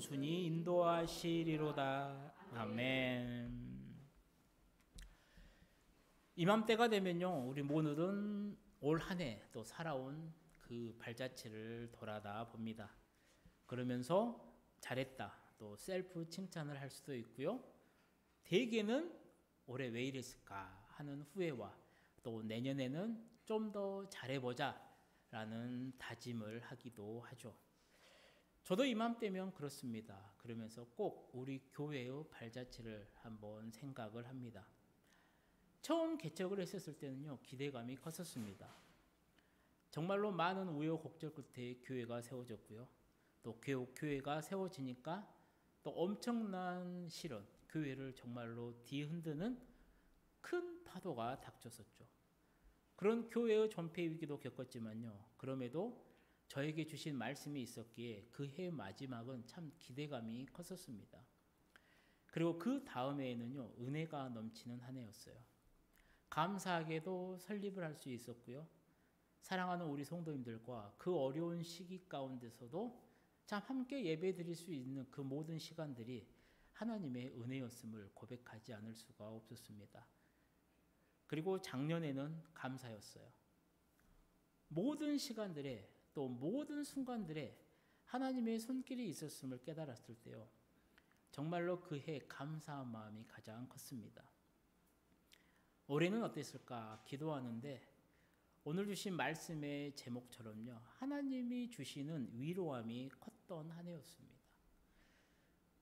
온순히 인도하시리로다. 아멘. 이맘때가 되면요, 우리 모두는 올 한 해 또 살아온 그 발자취를 돌아다 봅니다. 그러면서 잘했다, 또 셀프 칭찬을 할 수도 있고요. 대개는 올해 왜 이랬을까 하는 후회와 또 내년에는 좀 더 잘해보자 라는 다짐을 하기도 하죠. 저도 이맘때면 그렇습니다. 그러면서 꼭 우리 교회의 발자취를 한번 생각을 합니다. 처음 개척을 했었을 때는요, 기대감이 컸었습니다. 정말로 많은 우여곡절 끝에 교회가 세워졌고요. 또 교회가 세워지니까 또 엄청난 실현, 교회를 정말로 뒤흔드는 큰 파도가 닥쳤었죠. 그런 교회의 전폐 위기도 겪었지만요. 그럼에도 저에게 주신 말씀이 있었기에 그 해 마지막은 참 기대감이 컸었습니다. 그리고 그 다음 해에는요, 은혜가 넘치는 한 해였어요. 감사하게도 설립을 할 수 있었고요. 사랑하는 우리 성도님들과 그 어려운 시기 가운데서도 참 함께 예배 드릴 수 있는 그 모든 시간들이 하나님의 은혜였음을 고백하지 않을 수가 없었습니다. 그리고 작년에는 감사였어요. 모든 시간들에 또 모든 순간들에 하나님의 손길이 있었음을 깨달았을 때요, 정말로 그 해 감사한 마음이 가장 컸습니다. 올해는 어땠을까 기도하는데 오늘 주신 말씀의 제목처럼요, 하나님이 주시는 위로함이 컸던 한 해였습니다.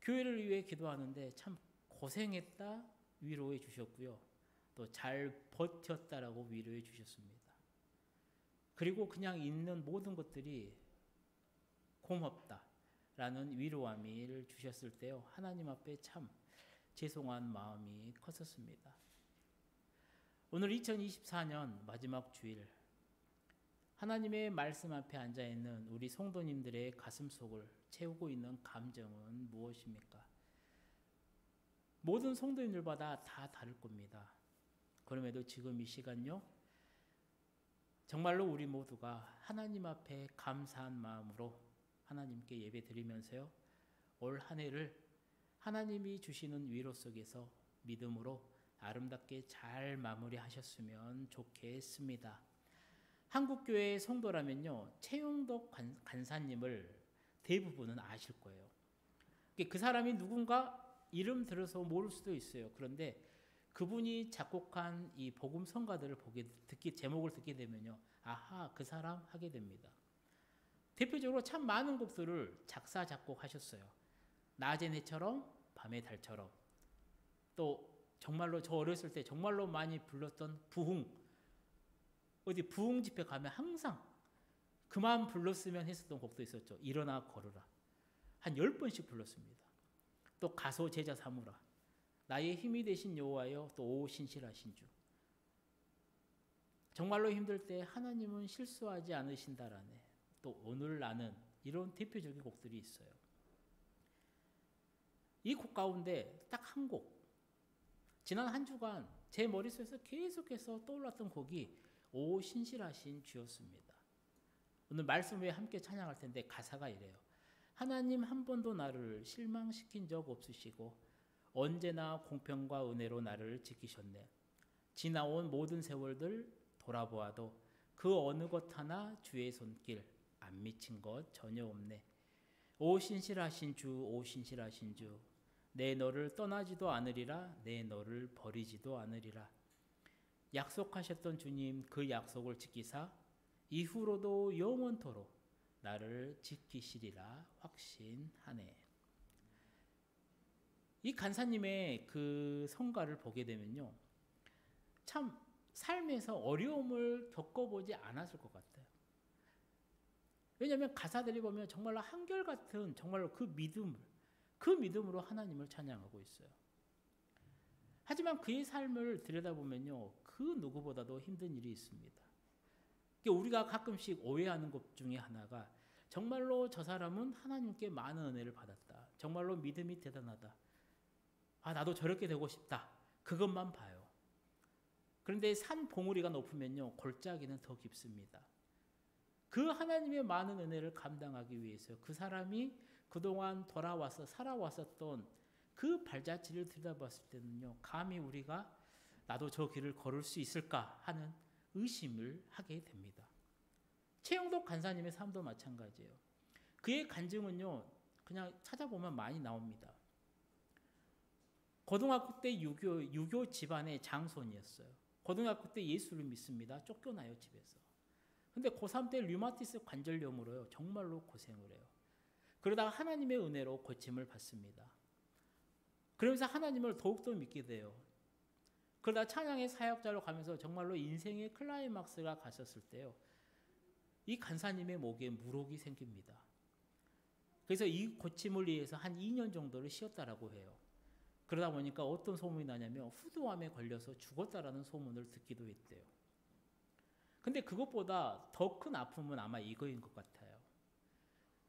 교회를 위해 기도하는데 참 고생했다 위로해 주셨고요, 또 잘 버텼다라고 위로해 주셨습니다. 그리고 그냥 있는 모든 것들이 고맙다라는 위로함을 주셨을 때요, 하나님 앞에 참 죄송한 마음이 컸었습니다. 오늘 2024년 마지막 주일, 하나님의 말씀 앞에 앉아있는 우리 성도님들의 가슴속을 채우고 있는 감정은 무엇입니까? 모든 성도님들마다 다 다를 겁니다. 그럼에도 지금 이 시간요, 정말로 우리 모두가 하나님 앞에 감사한 마음으로 하나님께 예배 드리면서요, 올 한 해를 하나님이 주시는 위로 속에서 믿음으로 아름답게 잘 마무리하셨으면 좋겠습니다. 한국교회의 성도라면요, 최용덕 간사님을 대부분은 아실 거예요. 그 사람이 누군가 이름 들어서 모를 수도 있어요. 그런데 그분이 작곡한 이 복음 성가들을 제목을 듣게 되면요, 아하, 그 사람 하게 됩니다. 대표적으로 참 많은 곡들을 작사 작곡하셨어요. 낮의 해처럼 밤의 달처럼, 또 정말로 저 어렸을 때 정말로 많이 불렀던 부흥, 어디 부흥 집회 가면 항상 그만 불렀으면 했었던 곡도 있었죠. 일어나 걸으라. 한 10번씩 불렀습니다. 또 가소 제자 삼으라. 나의 힘이 되신 여호와여, 또 오 신실하신 주. 정말로 힘들 때 하나님은 실수하지 않으신다라네. 또 오늘 나는, 이런 대표적인 곡들이 있어요. 이 곡 가운데 딱 한 곡, 지난 한 주간 제 머릿속에서 계속해서 떠올랐던 곡이 오 신실하신 주였습니다. 오늘 말씀 후에 함께 찬양할 텐데 가사가 이래요. 하나님 한 번도 나를 실망시킨 적 없으시고 언제나 공평과 은혜로 나를 지키셨네. 지나온 모든 세월들 돌아보아도 그 어느 것 하나 주의 손길 안 미친 것 전혀 없네. 오 신실하신 주, 오 신실하신 주, 내 너를 떠나지도 않으리라, 내 너를 버리지도 않으리라. 약속하셨던 주님, 그 약속을 지키사 이후로도 영원토록 나를 지키시리라 확신하네. 이 간사님의 그 성가를 보게 되면요, 참 삶에서 어려움을 겪어보지 않았을 것 같아요. 왜냐하면 가사들이 보면 정말로 한결같은 정말로 그 믿음으로 하나님을 찬양하고 있어요. 하지만 그의 삶을 들여다보면요, 그 누구보다도 힘든 일이 있습니다. 우리가 가끔씩 오해하는 것 중에 하나가 정말로 저 사람은 하나님께 많은 은혜를 받았다. 정말로 믿음이 대단하다. 아, 나도 저렇게 되고 싶다. 그것만 봐요. 그런데 산 봉우리가 높으면요, 골짜기는 더 깊습니다. 그 하나님의 많은 은혜를 감당하기 위해서 그 사람이 그동안 돌아와서 살아왔었던 그 발자취를 들여다봤을 때는요, 감히 우리가 나도 저 길을 걸을 수 있을까 하는 의심을 하게 됩니다. 최영덕 간사님의 삶도 마찬가지예요. 그의 간증은요, 그냥 찾아보면 많이 나옵니다. 고등학교 때 유교 집안의 장손이었어요. 고등학교 때 예수를 믿습니다. 쫓겨나요, 집에서. 근데 고3 때 류마티스 관절염으로요, 정말로 고생을 해요. 그러다가 하나님의 은혜로 고침을 받습니다. 그러면서 하나님을 더욱더 믿게 돼요. 그러다 찬양의 사역자로 가면서 정말로 인생의 클라이막스가 갔었을 때요, 이 간사님의 목에 물혹이 생깁니다. 그래서 이 고침을 위해서 한 2년 정도를 쉬었다라고 해요. 그러다 보니까 어떤 소문이 나냐면 후두암에 걸려서 죽었다라는 소문을 듣기도 했대요. 근데 그것보다 더 큰 아픔은 아마 이거인 것 같아요.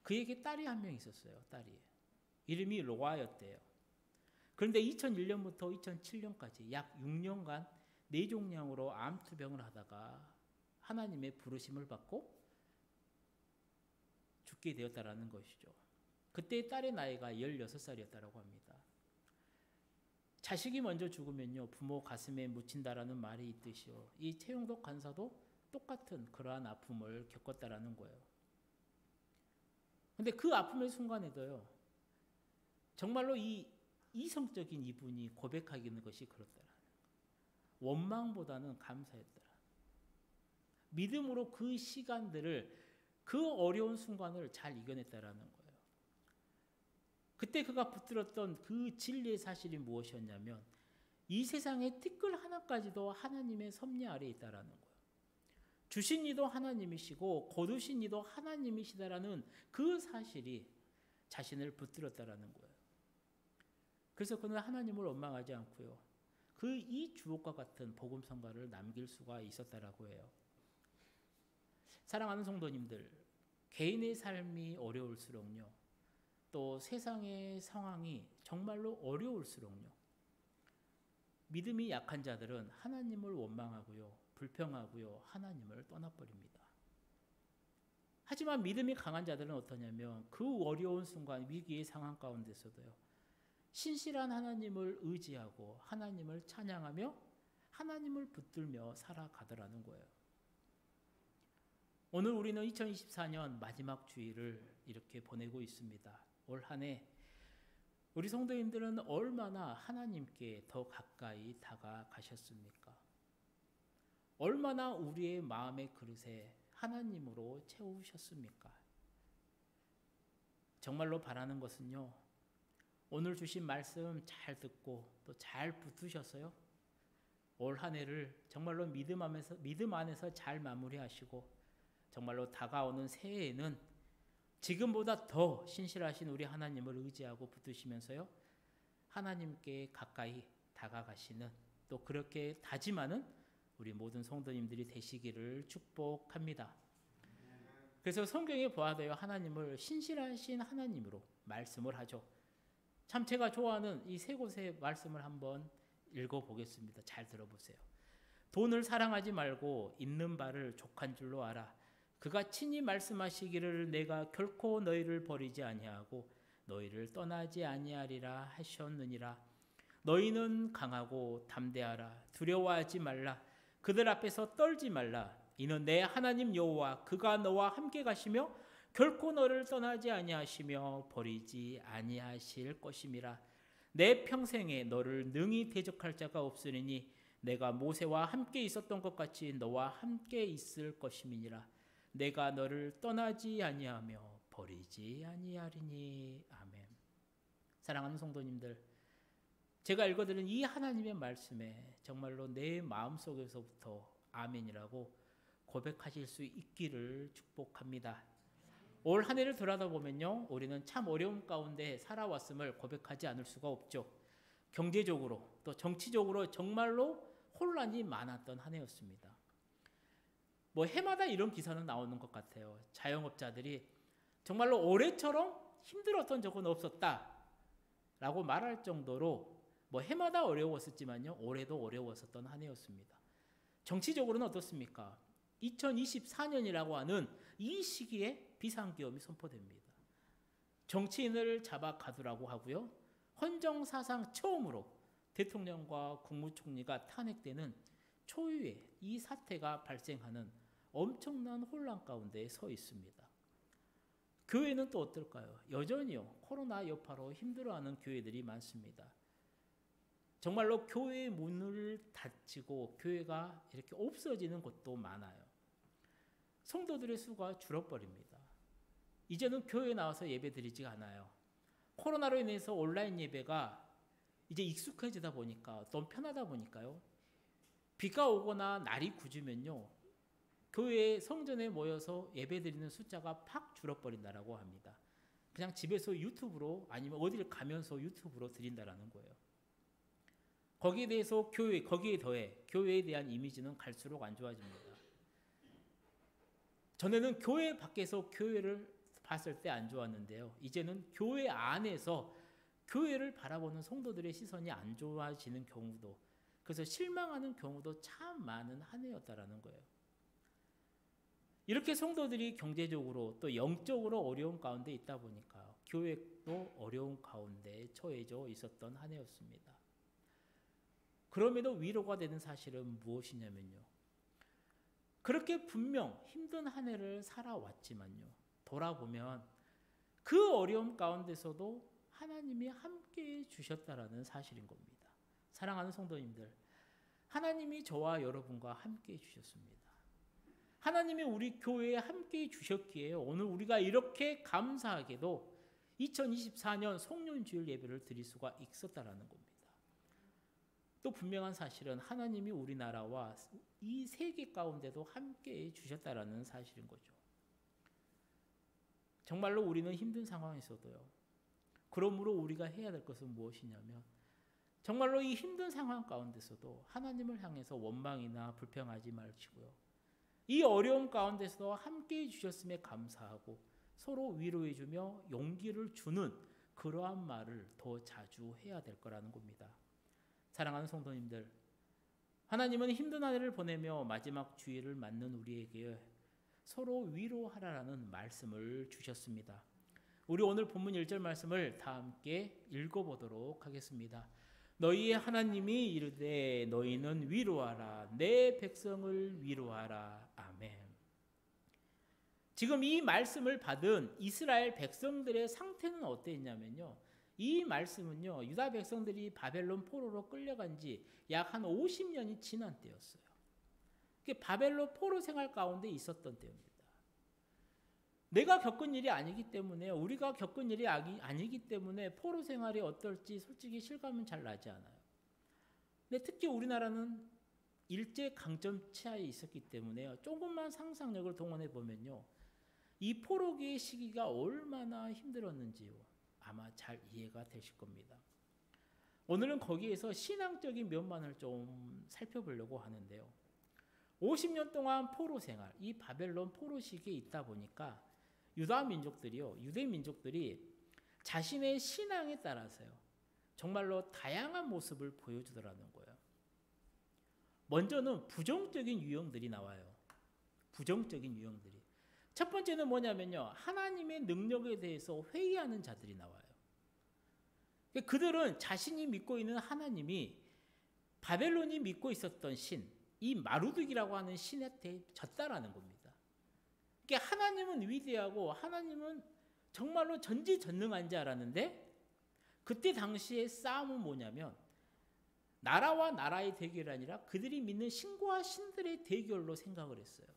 그에게 딸이 한 명 있었어요. 딸이. 이름이 로아였대요. 그런데 2001년부터 2007년까지 약 6년간 뇌종양으로 암투병을 하다가 하나님의 부르심을 받고 죽게 되었다라는 것이죠. 그때 딸의 나이가 16살이었다라고 합니다. 자식이 먼저 죽으면요, 부모 가슴에 묻힌다라는 말이 있듯이요, 이 최영덕 간사도 똑같은 그러한 아픔을 겪었다라는 거예요. 근데 그 아픔의 순간에도요, 정말로 이 이성적인 이분이 고백하기는 것이 그렇더라. 원망보다는 감사했더라. 믿음으로 그 시간들을, 그 어려운 순간을 잘 이겨냈다라는 거예요. 그때 그가 붙들었던 그 진리의 사실이 무엇이었냐면 이 세상의 티끌 하나까지도 하나님의 섭리 아래에 있다라는 거예요. 주신 이도 하나님이시고 거두신 이도 하나님이시다라는 그 사실이 자신을 붙들었다라는 거예요. 그래서 그는 하나님을 원망하지 않고요, 그 이 주옥과 같은 복음성가를 남길 수가 있었다라고 해요. 사랑하는 성도님들, 개인의 삶이 어려울수록요, 또 세상의 상황이 정말로 어려울수록요, 믿음이 약한 자들은 하나님을 원망하고요, 불평하고요, 하나님을 떠나버립니다. 하지만 믿음이 강한 자들은 어떠냐면 그 어려운 순간, 위기의 상황 가운데서도요, 신실한 하나님을 의지하고 하나님을 찬양하며 하나님을 붙들며 살아가더라는 거예요. 오늘 우리는 2024년 마지막 주일을 이렇게 보내고 있습니다. 올 한 해 우리 성도님들은 얼마나 하나님께 더 가까이 다가가셨습니까? 얼마나 우리의 마음의 그릇에 하나님으로 채우셨습니까? 정말로 바라는 것은요, 오늘 주신 말씀 잘 듣고 또 잘 붙으셔서요, 올 한 해를 정말로 믿음 안에서 잘 마무리하시고 정말로 다가오는 새해에는 지금보다 더 신실하신 우리 하나님을 의지하고 붙드시면서요, 하나님께 가까이 다가가시는, 또 그렇게 다짐하는 우리 모든 성도님들이 되시기를 축복합니다. 그래서 성경에 보아도요, 하나님을 신실하신 하나님으로 말씀을 하죠. 참 제가 좋아하는 이 세 곳의 말씀을 한번 읽어보겠습니다. 잘 들어보세요. 돈을 사랑하지 말고 있는 바를 족한 줄로 알아. 그가 친히 말씀하시기를 내가 결코 너희를 버리지 아니하고 너희를 떠나지 아니하리라 하셨느니라. 너희는 강하고 담대하라. 두려워하지 말라. 그들 앞에서 떨지 말라. 이는 내 하나님 여호와 그가 너와 함께 가시며 결코 너를 떠나지 아니하시며 버리지 아니하실 것임이라. 내 평생에 너를 능히 대적할 자가 없으리니 내가 모세와 함께 있었던 것 같이 너와 함께 있을 것임이니라. 내가 너를 떠나지 아니하며 버리지 아니하리니. 아멘. 사랑하는 성도님들, 제가 읽어드린 이 하나님의 말씀에 정말로 내 마음속에서부터 아멘이라고 고백하실 수 있기를 축복합니다. 올 한 해를 돌아다보면요, 우리는 참 어려움 가운데 살아왔음을 고백하지 않을 수가 없죠. 경제적으로 또 정치적으로 정말로 혼란이 많았던 한 해였습니다. 뭐 해마다 이런 기사는 나오는 것 같아요. 자영업자들이 정말로 올해처럼 힘들었던 적은 없었다 라고 말할 정도로 뭐 해마다 어려웠었지만요, 올해도 어려웠었던 한 해였습니다. 정치적으로는 어떻습니까? 2024년이라고 하는 이 시기에 비상계엄이 선포됩니다. 정치인을 잡아 가두라고 하고요. 헌정사상 처음으로 대통령과 국무총리가 탄핵되는 초유의 이 사태가 발생하는 엄청난 혼란 가운데 서 있습니다. 교회는 또 어떨까요? 여전히요, 코로나 여파로 힘들어하는 교회들이 많습니다. 정말로 교회의 문을 닫히고 교회가 이렇게 없어지는 곳도 많아요. 성도들의 수가 줄어버립니다. 이제는 교회에 나와서 예배드리지 않아요. 코로나로 인해서 온라인 예배가 이제 익숙해지다 보니까, 또 편하다 보니까요, 비가 오거나 날이 굳으면요, 교회 성전에 모여서 예배드리는 숫자가 팍 줄어버린다라고 합니다. 그냥 집에서 유튜브로, 아니면 어디를 가면서 유튜브로 드린다라는 거예요. 거기에 대해서 거기에 더해 교회에 대한 이미지는 갈수록 안 좋아집니다. 전에는 교회 밖에서 교회를 봤을 때 안 좋았는데요, 이제는 교회 안에서 교회를 바라보는 성도들의 시선이 안 좋아지는 경우도, 그래서 실망하는 경우도 참 많은 한 해였다라는 거예요. 이렇게 성도들이 경제적으로 또 영적으로 어려운 가운데 있다 보니까 교회도 어려운 가운데 처해져 있었던 한 해였습니다. 그럼에도 위로가 되는 사실은 무엇이냐면요, 그렇게 분명 힘든 한 해를 살아왔지만요, 돌아보면 그 어려움 가운데서도 하나님이 함께해 주셨다라는 사실인 겁니다. 사랑하는 성도님들, 하나님이 저와 여러분과 함께해 주셨습니다. 하나님이 우리 교회에 함께해 주셨기에 오늘 우리가 이렇게 감사하게도 2024년 송년주일 예배를 드릴 수가 있었다라는 겁니다. 또 분명한 사실은 하나님이 우리나라와 이 세계 가운데도 함께해 주셨다라는 사실인 거죠. 정말로 우리는 힘든 상황에서도요, 그러므로 우리가 해야 될 것은 무엇이냐면, 정말로 이 힘든 상황 가운데서도 하나님을 향해서 원망이나 불평하지 마시고요, 이 어려움 가운데서도 함께해 주셨음에 감사하고 서로 위로해 주며 용기를 주는 그러한 말을 더 자주 해야 될 거라는 겁니다. 사랑하는 성도님들, 하나님은 힘든 한 해를 보내며 마지막 주일을 맞는 우리에게 서로 위로하라는 말씀을 주셨습니다. 우리 오늘 본문 1절 말씀을 다 함께 읽어보도록 하겠습니다. 너희의 하나님이 이르되 너희는 위로하라, 내 백성을 위로하라. 아멘. 지금 이 말씀을 받은 이스라엘 백성들의 상태는 어땠냐면요, 이 말씀은요, 유다 백성들이 바벨론 포로로 끌려간 지 약 한 50년이 지난 때였어요. 바벨론 포로 생활 가운데 있었던 때입니다. 내가 겪은 일이 아니기 때문에, 우리가 겪은 일이 아니기 때문에 포로 생활이 어떨지 솔직히 실감은 잘 나지 않아요. 근데 특히 우리나라는 일제 강점 치하에 있었기 때문에요, 조금만 상상력을 동원해 보면요, 이 포로기의 시기가 얼마나 힘들었는지요, 아마 잘 이해가 되실 겁니다. 오늘은 거기에서 신앙적인 면만을 좀 살펴보려고 하는데요, 50년 동안 포로 생활, 이 바벨론 포로 시기에 있다 보니까 유대 민족들이 자신의 신앙에 따라서요, 정말로 다양한 모습을 보여주더라는 거예요. 먼저는 부정적인 유형들이 나와요. 부정적인 유형들이. 첫 번째는 뭐냐면요, 하나님의 능력에 대해서 회의하는 자들이 나와요. 그들은 자신이 믿고 있는 하나님이 바벨론이 믿고 있었던 신, 이 마루둑이라고 하는 신한테 졌다라는 겁니다. 하나님은 위대하고 하나님은 정말로 전지전능한 줄 알았는데, 그때 당시의 싸움은 뭐냐면 나라와 나라의 대결이 아니라 그들이 믿는 신과 신들의 대결로 생각을 했어요.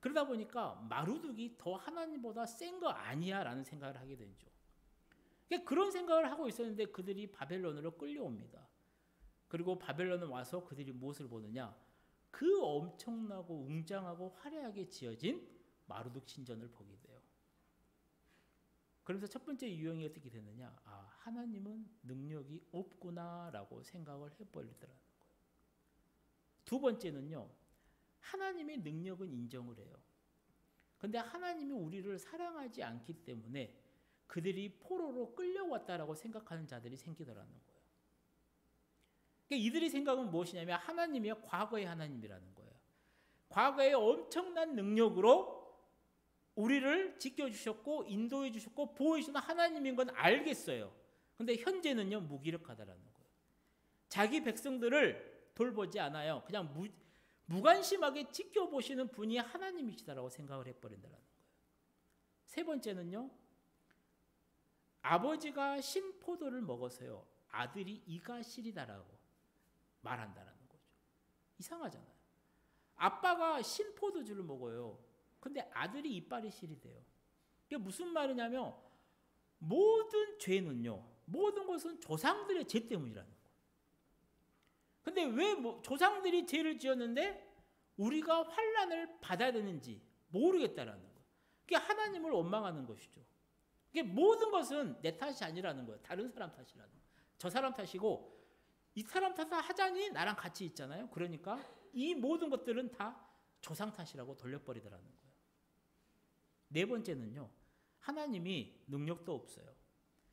그러다 보니까 마루둑이 더 하나님보다 센 거 아니야 라는 생각을 하게 되죠. 그런 생각을 하고 있었는데 그들이 바벨론으로 끌려옵니다. 그리고 바벨론에 와서 그들이 무엇을 보느냐, 그 엄청나고 웅장하고 화려하게 지어진 마루둑 신전을 보게 돼요. 그래서 첫 번째 유형이 어떻게 되느냐, 하나님은 능력이 없구나라고 생각을 해버리더라는 거예요. 두 번째는요, 하나님의 능력은 인정을 해요. 근데 하나님이 우리를 사랑하지 않기 때문에 그들이 포로로 끌려왔다라고 생각하는 자들이 생기더라는 거예요. 이들의 생각은 무엇이냐면 하나님이 과거의 하나님이라는 거예요. 과거의 엄청난 능력으로 우리를 지켜주셨고 인도해 주셨고 보호해 주시는 하나님인 건 알겠어요. 근데 현재는요 무기력하다라는 거예요. 자기 백성들을 돌보지 않아요. 그냥 무관심하게 지켜보시는 분이 하나님이시다라고 생각을 해버린다는 거예요. 세 번째는요, 아버지가 신포도를 먹어서요 아들이 이가 시리다라고 말한다는 거죠. 이상하잖아요. 아빠가 신포도주를 먹어요. 근데 아들이 이빨이 시리대요. 이게 무슨 말이냐면 모든 죄는요, 모든 것은 조상들의 죄 때문이라는 거예요. 근데 왜 조상들이 죄를 지었는데 우리가 환난을 받아야 되는지 모르겠다라는 거예요. 그게 하나님을 원망하는 것이죠. 이게 모든 것은 내 탓이 아니라는 거예요. 다른 사람 탓이라는 거예요. 저 사람 탓이고 이 사람 탓을 하자니 나랑 같이 있잖아요. 그러니까 이 모든 것들은 다 조상 탓이라고 돌려버리더라는 거예요. 네 번째는요, 하나님이 능력도 없어요.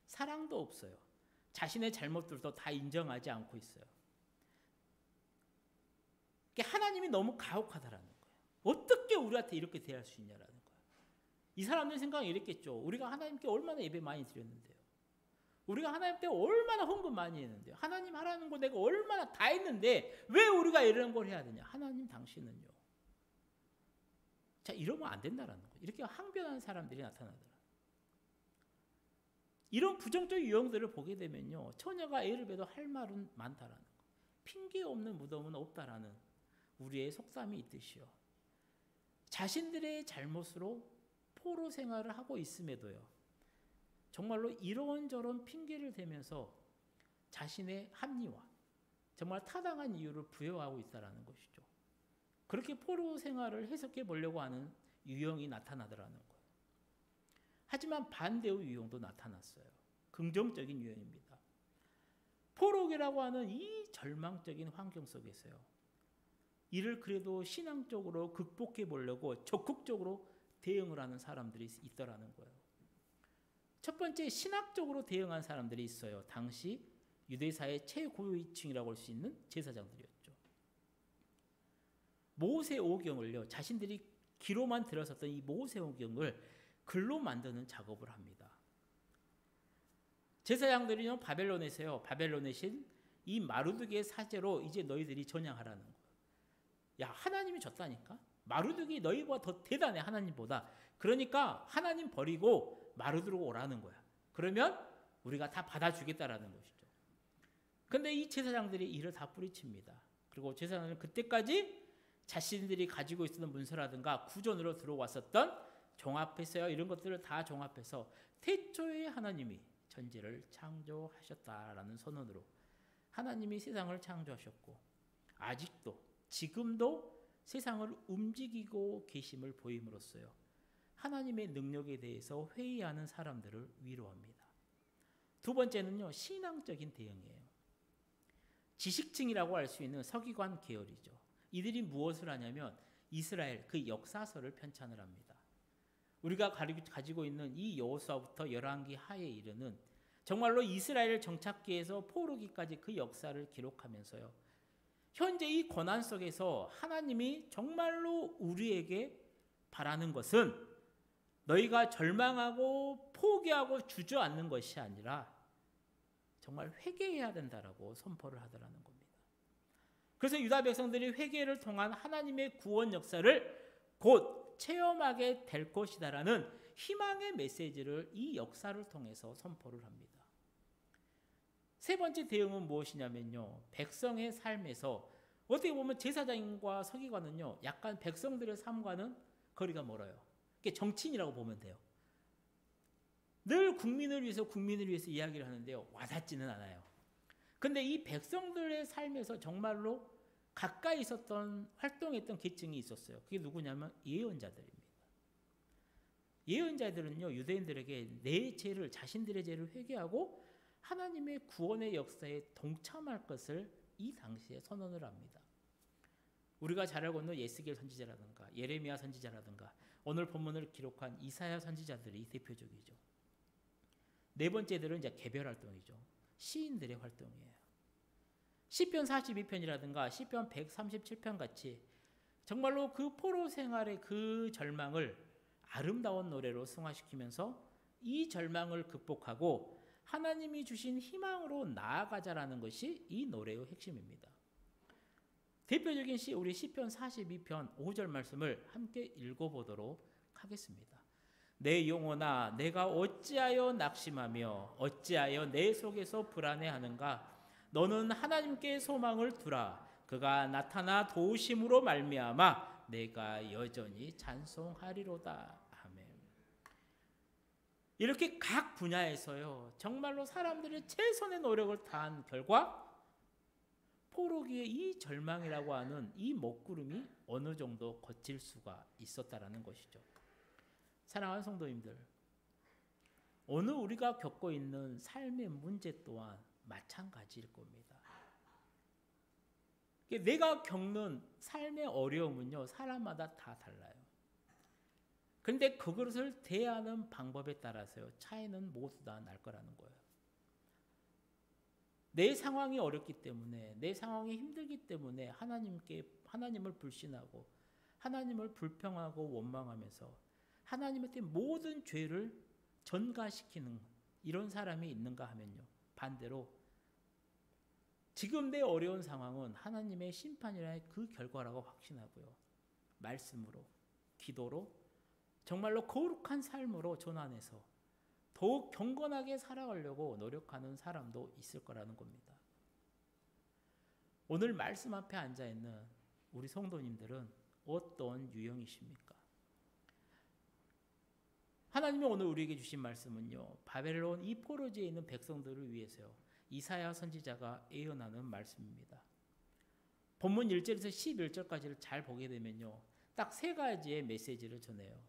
사랑도 없어요. 자신의 잘못들도 다 인정하지 않고 있어요. 하나님이 너무 가혹하다라는 거예요. 어떻게 우리한테 이렇게 대할 수 있냐라는 거예요. 이 사람들 생각이 이랬겠죠. 우리가 하나님께 얼마나 예배 많이 드렸는데요. 우리가 하나님께 얼마나 헌금 많이 했는데요. 하나님 하라는 거 내가 얼마나 다 했는데 왜 우리가 이런 걸 해야 되냐. 하나님 당신은요. 자, 이러면 안 된다라는 거예요. 이렇게 항변하는 사람들이 나타나더라. 이런 부정적 유형들을 보게 되면요, 처녀가 애를 베도 할 말은 많다라는 거예요. 핑계 없는 무덤은 없다라는 우리의 속담이 있듯이요. 자신들의 잘못으로 포로 생활을 하고 있음에도요, 정말로 이런저런 핑계를 대면서 자신의 합리화, 정말 타당한 이유를 부여하고 있다는 것이죠. 그렇게 포로 생활을 해석해 보려고 하는 유형이 나타나더라는 거예요. 하지만 반대의 유형도 나타났어요. 긍정적인 유형입니다. 포로기라고 하는 이 절망적인 환경 속에서요, 이를 그래도 신앙적으로 극복해 보려고 적극적으로 대응을 하는 사람들이 있더라는 거예요. 첫 번째, 신학적으로 대응한 사람들이 있어요. 당시 유대사의 최고위층이라고 할 수 있는 제사장들이었죠. 모세오경을요, 자신들이 기로만 들어섰던 이 모세오경을 글로 만드는 작업을 합니다. 제사장들이요, 바벨론에서요, 바벨론의 신 이 마루드기의 사제로 이제 너희들이 전향하라는 거예요. 야, 하나님이 졌다니까? 마루드기 너희보다 더 대단해, 하나님보다. 그러니까 하나님 버리고 마루드로 오라는 거야. 그러면 우리가 다 받아주겠다라는 것이죠. 근데 이 제사장들이 이를 다 뿌리칩니다. 그리고 제사장들은 그때까지 자신들이 가지고 있었던 문서라든가 구전으로 들어왔었던 종합해서요, 이런 것들을 다 종합해서 태초에 하나님이 천지를 창조하셨다라는 선언으로 하나님이 세상을 창조하셨고 아직도 지금도 세상을 움직이고 계심을 보임으로써요, 하나님의 능력에 대해서 회의하는 사람들을 위로합니다. 두 번째는요, 신앙적인 대응이에요. 지식층이라고 할 수 있는 서기관 계열이죠. 이들이 무엇을 하냐면 이스라엘 그 역사서를 편찬을 합니다. 우리가 가지고 있는 이 여호수아부터 열왕기 하에 이르는 정말로 이스라엘 정착기에서 포로기까지 그 역사를 기록하면서요, 현재 이 고난 속에서 하나님이 정말로 우리에게 바라는 것은 너희가 절망하고 포기하고 주저앉는 것이 아니라 정말 회개해야 된다라고 선포를 하더라는 겁니다. 그래서 유다 백성들이 회개를 통한 하나님의 구원 역사를 곧 체험하게 될 것이다라는 희망의 메시지를 이 역사를 통해서 선포를 합니다. 세 번째 대응은 무엇이냐면요, 백성의 삶에서 어떻게 보면 제사장과 서기관은요, 약간 백성들의 삶과는 거리가 멀어요. 그게 정치인이라고 보면 돼요. 늘 국민을 위해서 이야기를 하는데요, 와닿지는 않아요. 근데 이 백성들의 삶에서 정말로 가까이 있었던, 활동했던 계층이 있었어요. 그게 누구냐면 예언자들입니다. 예언자들은요, 유대인들에게 내 죄를, 자신들의 죄를 회개하고 하나님의 구원의 역사에 동참할 것을 이 당시에 선언을 합니다. 우리가 잘 알고 있는 예스겔 선지자라든가 예레미야 선지자라든가 오늘 본문을 기록한 이사야 선지자들이 대표적이죠. 네 번째들은 이제 개별 활동이죠. 시인들의 활동이에요. 시편 42편이라든가 시편 137편 같이 정말로 그 포로 생활의 그 절망을 아름다운 노래로 승화시키면서 이 절망을 극복하고 하나님이 주신 희망으로 나아가자라는 것이 이 노래의 핵심입니다. 대표적인 시 우리 시편 42편 5절 말씀을 함께 읽어보도록 하겠습니다. 내 영혼아 내가 어찌하여 낙심하며 어찌하여 내 속에서 불안해하는가. 너는 하나님께 소망을 두라. 그가 나타나 도우심으로 말미암아 내가 여전히 찬송하리로다. 아멘. 이렇게 각 분야에서요 정말로 사람들이 최선의 노력을 다한 결과 포로기의 이 절망이라고 하는 이 먹구름이 어느 정도 거칠 수가 있었다라는 것이죠. 사랑하는 성도님들, 오늘 우리가 겪고 있는 삶의 문제 또한 마찬가지일 겁니다. 내가 겪는 삶의 어려움은요 사람마다 다 달라요. 그런데 그것을 대하는 방법에 따라서요 차이는 모두 다 날 거라는 거예요. 내 상황이 어렵기 때문에, 내 상황이 힘들기 때문에 하나님을 불신하고 하나님을 불평하고 원망하면서 하나님한테 모든 죄를 전가시키는 이런 사람이 있는가 하면요, 반대로 지금 내 어려운 상황은 하나님의 심판이라는 그 결과라고 확신하고요, 말씀으로, 기도로, 정말로 거룩한 삶으로 전환해서 더욱 경건하게 살아가려고 노력하는 사람도 있을 거라는 겁니다. 오늘 말씀 앞에 앉아있는 우리 성도님들은 어떤 유형이십니까? 하나님이 오늘 우리에게 주신 말씀은요, 바벨론 이 포로지에 있는 백성들을 위해서요, 이사야 선지자가 예언하는 말씀입니다. 본문 1절에서 11절까지를 잘 보게 되면요, 딱 세 가지의 메시지를 전해요.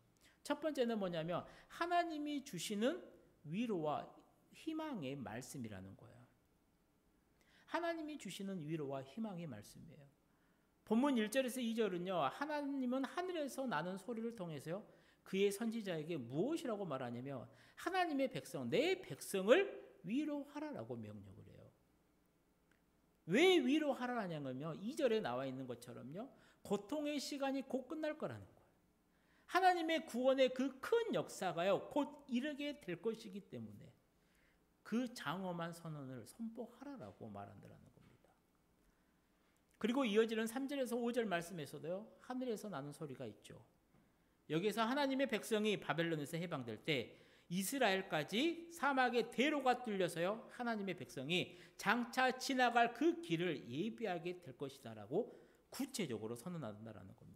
첫 번째는 뭐냐면 하나님이 주시는 위로와 희망의 말씀이라는 거예요. 하나님이 주시는 위로와 희망의 말씀이에요. 본문 1절에서 2절은요, 하나님은 하늘에서 나는 소리를 통해서요 그의 선지자에게 무엇이라고 말하냐면 하나님의 백성, 내 백성을 위로하라라고 명령을 해요. 왜 위로하라 하냐면요, 2절에 나와 있는 것처럼요, 고통의 시간이 곧 끝날 거라는 거예요. 하나님의 구원의 그 큰 역사가요 곧 이르게 될 것이기 때문에 그 장엄한 선언을 선포하라라고 말한다는 겁니다. 그리고 이어지는 3절에서 5절 말씀에서도요 하늘에서 나는 소리가 있죠. 여기서 하나님의 백성이 바벨론에서 해방될 때 이스라엘까지 사막의 대로가 뚫려서요 하나님의 백성이 장차 지나갈 그 길을 예비하게 될 것이다라고 구체적으로 선언한다는 겁니다.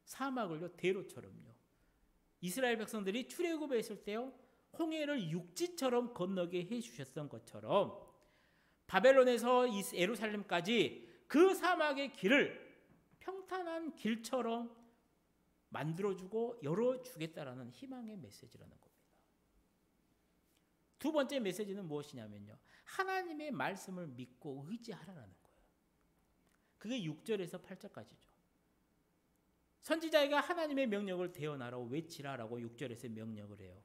사막을요 대로처럼요, 이스라엘 백성들이 출애굽에 있을 때요 홍해를 육지처럼 건너게 해주셨던 것처럼 바벨론에서 예루살렘까지 그 사막의 길을 평탄한 길처럼 만들어주고 열어주겠다라는 희망의 메시지라는 겁니다. 두 번째 메시지는 무엇이냐면요, 하나님의 말씀을 믿고 의지하라는 거예요. 그게 6절에서 8절까지죠. 선지자에게 하나님의 명령을 대언하라고 외치라라고 6절에서 명령을 해요.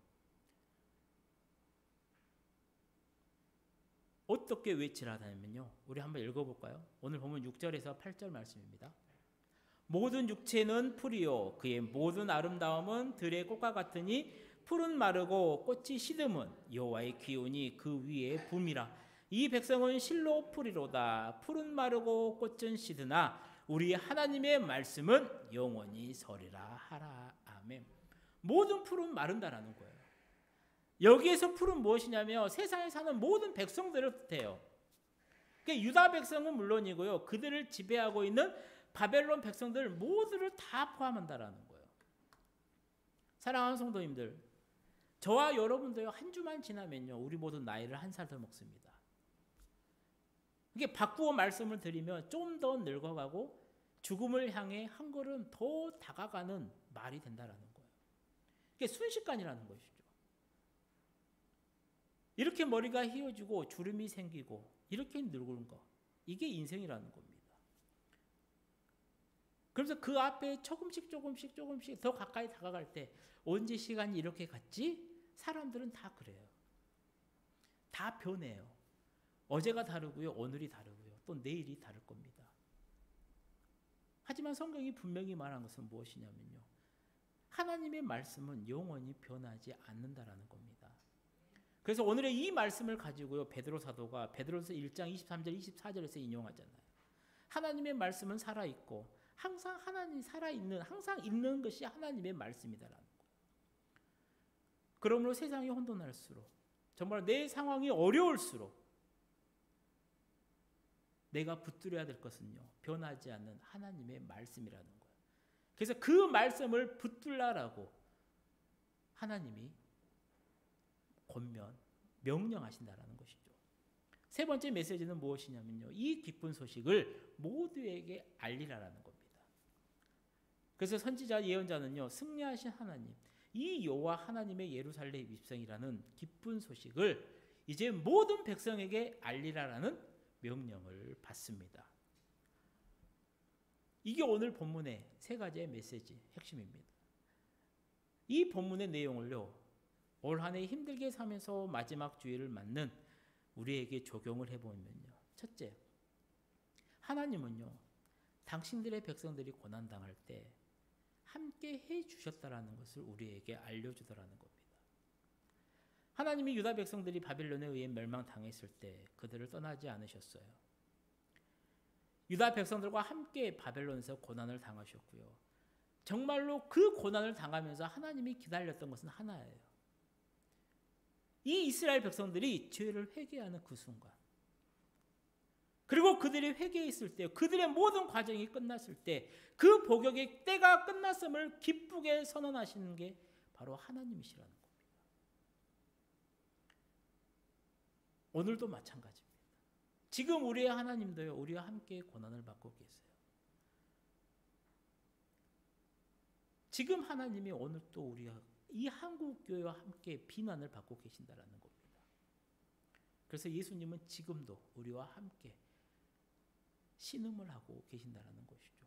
어떻게 외치라냐면요, 우리 한번 읽어볼까요? 오늘 보면 6절에서 8절 말씀입니다. 모든 육체는 풀이요 그의 모든 아름다움은 들의 꽃과 같으니 풀은 마르고 꽃이 시듬은 여호와의 기운이 그 위에 붐이라. 이 백성은 실로 풀이로다. 풀은 마르고 꽃은 시드나 우리 하나님의 말씀은 영원히 서리라 하라. 아멘. 모든 풀은 마른다라는 거예요. 여기에서 풀은 무엇이냐면 세상에 사는 모든 백성들을 뜻해요. 그러니까 유다 백성은 물론이고요, 그들을 지배하고 있는 바벨론 백성들 모두를 다 포함한다라는 거예요. 사랑하는 성도님들, 저와 여러분도요 한 주만 지나면요 우리 모두 나이를 한 살 더 먹습니다. 이게 바꾸어 말씀을 드리면 좀 더 늙어가고 죽음을 향해 한 걸음 더 다가가는 말이 된다라는 거예요. 이게 순식간이라는 것이죠. 이렇게 머리가 휘어지고 주름이 생기고 이렇게 늙은 거, 이게 인생이라는 겁니다. 그래서 그 앞에 조금씩 더 가까이 다가갈 때 언제 시간이 이렇게 갔지? 사람들은 다 그래요. 다 변해요. 어제가 다르고요, 오늘이 다르고요, 또 내일이 다를 겁니다. 하지만 성경이 분명히 말한 것은 무엇이냐면요, 하나님의 말씀은 영원히 변하지 않는다라는 겁니다. 그래서 오늘의 이 말씀을 가지고요, 베드로 사도가 베드로서 1장 23절 24절에서 인용하잖아요. 하나님의 말씀은 살아있고 항상 하나님이 살아있는, 항상 있는 것이 하나님의 말씀이다라는 거예요. 그러므로 세상이 혼돈할수록, 정말 내 상황이 어려울수록 내가 붙들어야 될 것은요, 변하지 않는 하나님의 말씀이라는 거예요. 그래서 그 말씀을 붙들라라고 하나님이 권면, 명령하신다라는 것이죠. 세 번째 메시지는 무엇이냐면요, 이 기쁜 소식을 모두에게 알리라라는 겁니다. 그래서 선지자 예언자는요, 승리하신 하나님, 이 여호와 하나님의 예루살렘 입성이라는 기쁜 소식을 이제 모든 백성에게 알리라라는 명령을 받습니다. 이게 오늘 본문의 세 가지의 메시지 핵심입니다. 이 본문의 내용을요, 올 한 해 힘들게 살면서 마지막 주일을 맞는 우리에게 적용을 해보면요, 첫째, 하나님은요, 당신들의 백성들이 고난당할 때 함께 해주셨다라는 것을 우리에게 알려주더라는 겁니다. 하나님이 유다 백성들이 바벨론에 의해 멸망당했을 때 그들을 떠나지 않으셨어요. 유다 백성들과 함께 바벨론에서 고난을 당하셨고요. 정말로 그 고난을 당하면서 하나님이 기다렸던 것은 하나예요. 이 이스라엘 백성들이 죄를 회개하는 그 순간, 그리고 그들이 회개했을 때, 그들의 모든 과정이 끝났을 때, 그 복역의 때가 끝났음을 기쁘게 선언하시는 게 바로 하나님이시라는 겁니다. 오늘도 마찬가지입니다. 지금 우리의 하나님도요, 우리와 함께 고난을 받고 계세요. 지금 하나님이 오늘 또 우리가 이 한국교회와 함께 비난을 받고 계신다라는 겁니다. 그래서 예수님은 지금도 우리와 함께 신음을 하고 계신다라는 것이죠.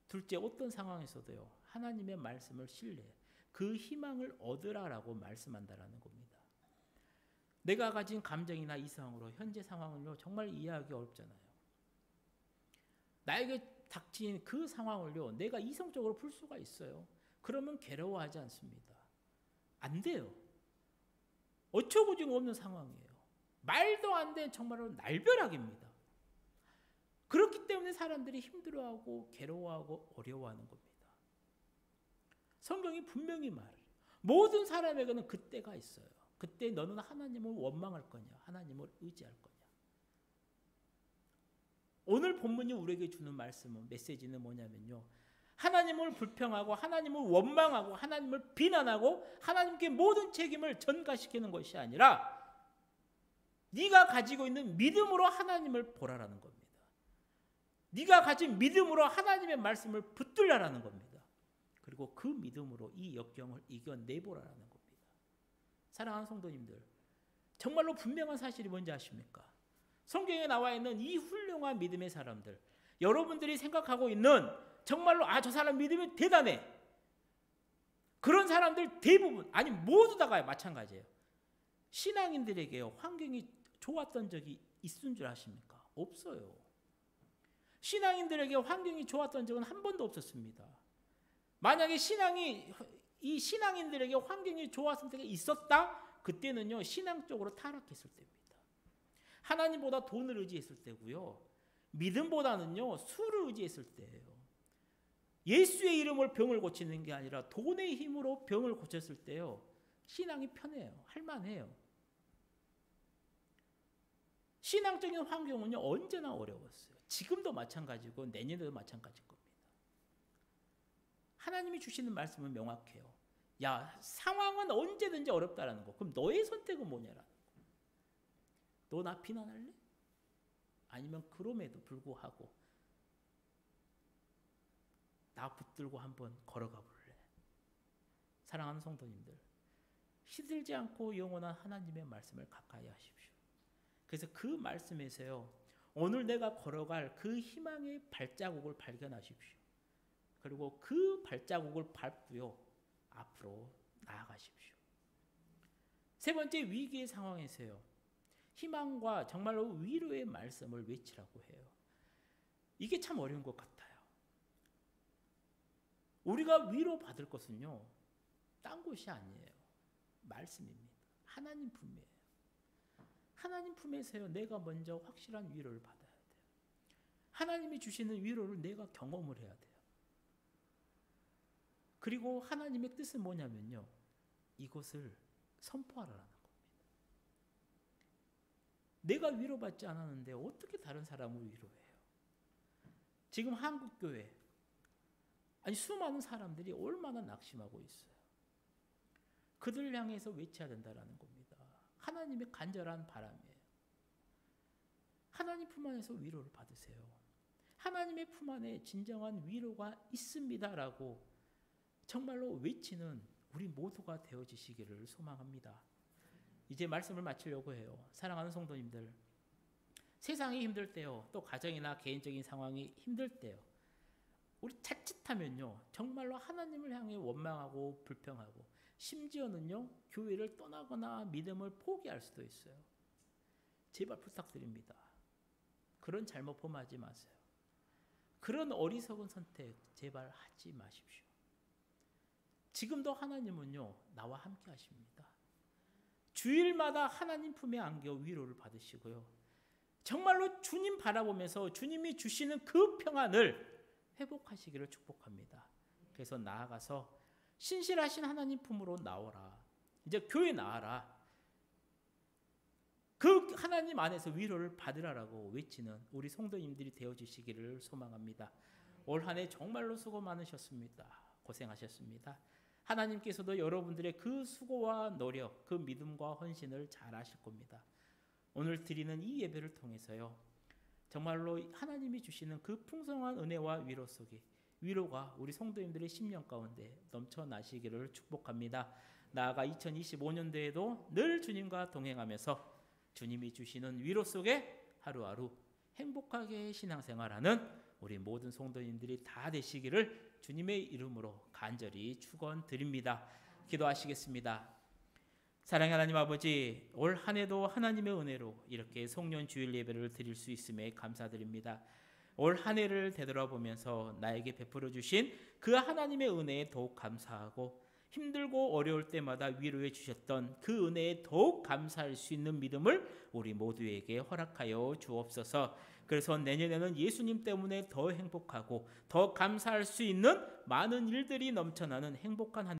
둘째, 어떤 상황에서도요, 하나님의 말씀을 신뢰, 그 희망을 얻으라라고 말씀한다라는 겁니다. 내가 가진 감정이나 이상으로 현재 상황을요, 정말 이해하기 어렵잖아요. 나에게 닥친 그 상황을요, 내가 이성적으로 풀 수가 있어요. 그러면 괴로워하지 않습니다. 안 돼요. 어처구니가 없는 상황이에요. 말도 안 되는 정말로 날벼락입니다. 그렇기 때문에 사람들이 힘들어하고 괴로워하고 어려워하는 겁니다. 성경이 분명히 말해요. 모든 사람에게는 그때가 있어요. 그때 너는 하나님을 원망할 거냐, 하나님을 의지할 거냐. 오늘 본문이 우리에게 주는 말씀은, 메시지는 뭐냐면요, 하나님을 불평하고 하나님을 원망하고 하나님을 비난하고 하나님께 모든 책임을 전가시키는 것이 아니라 네가 가지고 있는 믿음으로 하나님을 보라라는 겁니다. 네가 가진 믿음으로 하나님의 말씀을 붙들라라는 겁니다. 그리고 그 믿음으로 이 역경을 이겨내보라라는 겁니다. 사랑하는 성도님들, 정말로 분명한 사실이 뭔지 아십니까? 성경에 나와 있는 이 훌륭한 믿음의 사람들, 여러분들이 생각하고 있는 정말로 저 사람 믿음이 대단해, 그런 사람들 대부분, 아니 모두 다가 마찬가지예요. 신앙인들에게요, 환경이 좋았던 적이 있은 줄 아십니까? 없어요. 신앙인들에게 환경이 좋았던 적은 한 번도 없었습니다. 만약에 이 신앙인들에게 환경이 좋았을 때가 있었다? 그때는요, 신앙적으로 타락했을 때입니다. 하나님보다 돈을 의지했을 때고요, 믿음보다는요, 술을 의지했을 때예요. 예수의 이름으로 병을 고치는 게 아니라 돈의 힘으로 병을 고쳤을 때요, 신앙이 편해요. 할만해요. 신앙적인 환경은요, 언제나 어려웠어요. 지금도 마찬가지고 내년에도 마찬가지일 겁니다. 하나님이 주시는 말씀은 명확해요. 야, 상황은 언제든지 어렵다라는 거. 그럼 너의 선택은 뭐냐라는 거. 너 나 비난할래? 아니면 그럼에도 불구하고 나 붙들고 한번 걸어가 볼래? 사랑하는 성도님들, 시들지 않고 영원한 하나님의 말씀을 가까이 하십시오. 그래서 그 말씀에서요, 오늘 내가 걸어갈 그 희망의 발자국을 발견하십시오. 그리고 그 발자국을 밟고요, 앞으로 나아가십시오. 세 번째, 위기의 상황에서요, 희망과 정말로 위로의 말씀을 외치라고 해요. 이게 참 어려운 것 같아요. 우리가 위로받을 것은요, 딴 곳이 아니에요. 말씀입니다. 하나님 품이에요. 하나님 품에서요, 내가 먼저 확실한 위로를 받아야 돼요. 하나님이 주시는 위로를 내가 경험을 해야 돼요. 그리고 하나님의 뜻은 뭐냐면요, 이것을 선포하라는 겁니다. 내가 위로받지 않았는데 어떻게 다른 사람을 위로해요? 지금 한국교회, 아니 수많은 사람들이 얼마나 낙심하고 있어요. 그들 향해서 외쳐야 된다는 겁니다. 하나님의 간절한 바람이에요. 하나님 품 안에서 위로를 받으세요. 하나님의 품 안에 진정한 위로가 있습니다라고 정말로 외치는 우리 모두가 되어지시기를 소망합니다. 이제 말씀을 마치려고 해요. 사랑하는 성도님들, 세상이 힘들 때요, 또 가정이나 개인적인 상황이 힘들 때요, 우리 자칫하면요, 정말로 하나님을 향해 원망하고 불평하고, 심지어는요, 교회를 떠나거나 믿음을 포기할 수도 있어요. 제발 부탁드립니다. 그런 잘못 범하지 마세요. 그런 어리석은 선택 제발 하지 마십시오. 지금도 하나님은요, 나와 함께 하십니다. 주일마다 하나님 품에 안겨 위로를 받으시고요, 정말로 주님 바라보면서 주님이 주시는 그 평안을 회복하시기를 축복합니다. 그래서 나아가서 신실하신 하나님 품으로 나오라. 이제 교회 나와라. 그 하나님 안에서 위로를 받으라라고 외치는 우리 성도님들이 되어주시기를 소망합니다. 올 한 해 정말로 수고 많으셨습니다. 고생하셨습니다. 하나님께서도 여러분들의 그 수고와 노력, 그 믿음과 헌신을 잘 아실 겁니다. 오늘 드리는 이 예배를 통해서요, 정말로 하나님이 주시는 그 풍성한 은혜와 위로 속에 위로가 우리 성도님들의 심령 가운데 넘쳐나시기를 축복합니다. 나아가 2025년도에도 늘 주님과 동행하면서 주님이 주시는 위로 속에 하루하루 행복하게 신앙생활하는 우리 모든 성도님들이 다 되시기를 주님의 이름으로 간절히 축원드립니다. 기도하시겠습니다. 사랑하는 하나님 아버지, 올 한 해도 하나님의 은혜로 이렇게 송년 주일 예배를 드릴 수 있음에 감사드립니다. 올 한 해를 되돌아보면서 나에게 베풀어 주신 그 하나님의 은혜에 더욱 감사하고, 힘들고 어려울 때마다 위로해 주셨던 그 은혜에 더욱 감사할 수 있는 믿음을 우리 모두에게 허락하여 주옵소서. 그래서 내년에는 예수님 때문에 더 행복하고 더 감사할 수 있는 많은 일들이 넘쳐나는 행복한 한